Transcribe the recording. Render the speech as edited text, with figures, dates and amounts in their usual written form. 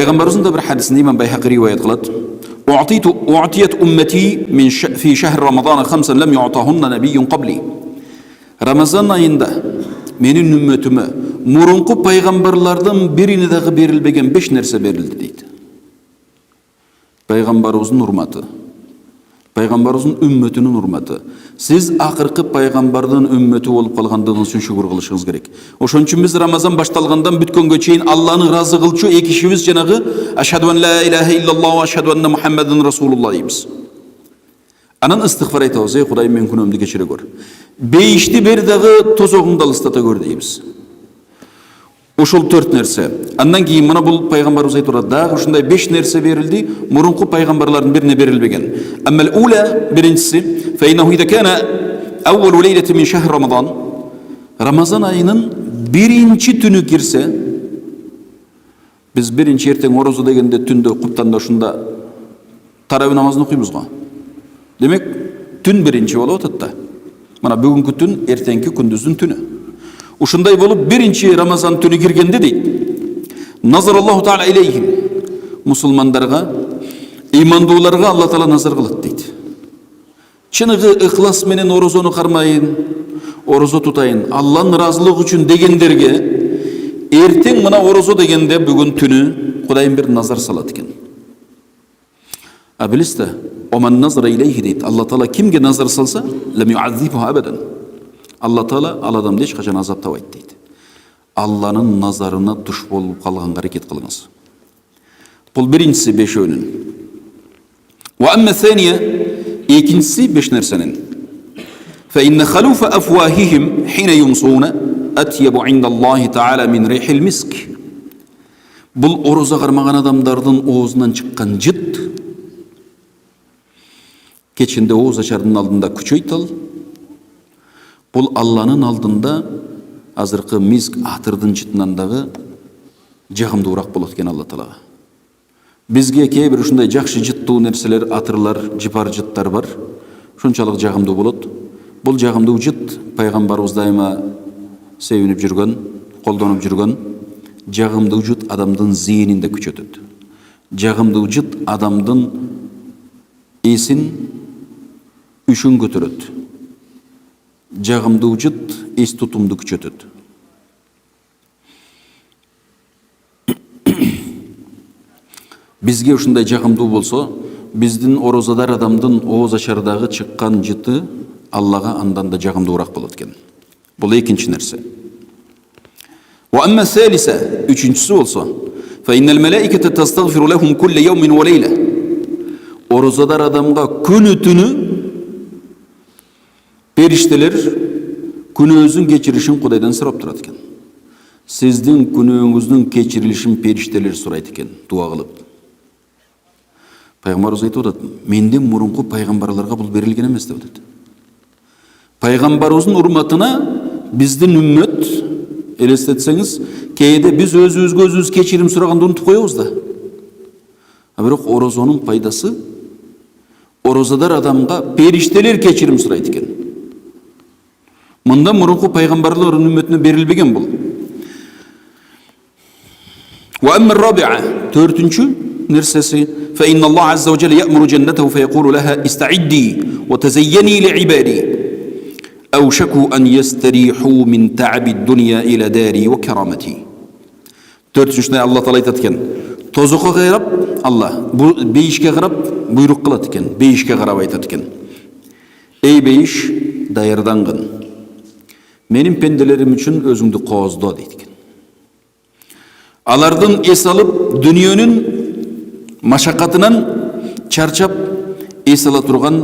Пайғамбарымыздың да бір хадисінде имам Байхақи риуаят қылады. Уътият уммати фи шахр рамадан хамсан лам юътахунна набийюн қабли. Рамазан айында менің үмметіме мұрынғы пайғамбарлардың біріне дағы берілбеген 5 нәрсе берілді дейді. Пайғамбарымыздың урматы, пайғамбарымыздың үмметінің урматы. Сіз ақырқы пайғамбардың үмметі болып қалғандығыңыз үшін шүкір қылышыңыз керек. Ошон үчүн биз Рамазан башталгандан бүткөнгө чейин Алланы разы кылчу экишибиз жанагы ашхаду ан ла илаха иллаллах ва ашхаду анна Мухаммадан расулуллах дейбиз. Анан истигфар айтабыз, ey Кудайым мен күнөөмдү кечире көр. Бейишти бер дагы тозогуңду алыстата көр дейбиз. Ошол 4 нәрсе. Андан кийин мына бул пайгамбарыбыз айтып атат, дагы ушундай 5 нәрсе берилди, мурунку пайгамбарлардын бирине берилбеген. Аммал ула биринчиси, fa innahu idha kana awwal laylatin min shahr Ramadan. Рамазан айынын биринчи түнү кирсе, биз биринчи эртең орозо дегенде түндө куптанда ушунда таравih намазын окуйбуз го. Демек, түн биринчи болуп атат да. Мына бүгүнкү түн эртеңки күндүздүн түнү. Ушундай болуп биринчи Рамазан түнү киргенде дейт. Назараллаху таала илейхим. Мусулмандарга, имандууларга Алла таала назар кылат дейт. Чыныгы ыхлас менен орозону кармайын, орозо тутайын, Алланын ыраазылыгы үчүн дегендерге эртең мына орозо дегенде бүгүн түнү Кудайым бир назар салат экен. А билисте, оман назара илейхи дейт. Алла таала кимге назар салса, лам юаззибху абадан. Алла таала ал адамды эч качан азаптабайт дейт. Алланын назарына туш болуп калганга аракет кылыңыз. Бул биринчиси бешөөнүн. Ва амма thaniya, экинчиси 5 нерсенин. Fa inna khalufa afwahihim hina yumsuna atyabu inda Allahu taala min rihil misk. Бул орозо кармаган адамдардын оозунан чыккан жыт кечинде ооз ачардын алдында күчөйтал. Бул Алланын алдында азыркы миск атырдын жытынан дагы жагымдуураак болот экен Алла таалага. Бизге кээ бир ушундай жакшы жыттуу нерселер, атырлар, жыпар жыттар бар. Шунчалык жагымдуу болот. Бул жагымдуу жыт пайгамбарыбыз дайыма себинип жүргөн, колдонуп жүргөн жагымдуу жыт адамдын зыйынында күчөтөт. Жагымдуу жыт адамдын эсин үшүн көтөрөт. Жагымдуу жыт эс тутумду күчөтөт. Бизге ушундай жагымдуу болсо, биздин орозадар адамдын ооз ачардагы чыккан жыты Аллага андан да жагымдуураак болот экен. Бул экинчи нерсе. Ва амма салиса, үчүнчүсү болсо, fa innal malaikata tastaghfiru lahum kull yawmin wa layla. Орозадар адамга күнү түнү периштелер күнөөңүздүн кечиришин Кудайдан сурап турат экен. Сиздин күнөөңүздүн кечирилишин периштелер сурайт экен, дуа кылып. Пайгамбарыбыз айтып атат, менден мурунку пайгамбарларга бул берилген эмес деп атат. Пайгамбарыбыздын урматына биздин үммөт, элестетсеңиз, кээде биз өзүбүзгө кечирим сураганды унутуп коебуз да. А бирок орозонун пайдасы, орозадар адамга периштелер кечирим сурайт экен. Мындан мурунку пайгамбарлардын үммөтүнө берилбеген бул. Ва амма раби'a, төртүнчү нерсеси, fa inna Allah azza wa jalla ya'muru jannatahu fa yaqulu laha ista'iddi wa tazayyani li'ibadi. Awshaku an yastarihu min ta'abi ad-dunya ila dari wa karamati. Төртүнчүсүнө Алла таала айтат экен. Тозокко кайрап, Алла бейишке карап буйрук кылат экен, бейишке карап айтат экен. Эй бейиш, даярдангын. Менин пенделерим үчүн өзүңдү кооздо дейт экен. Алардын эс алып, дүнүйөнүн машакатынан чарчап эс ала турган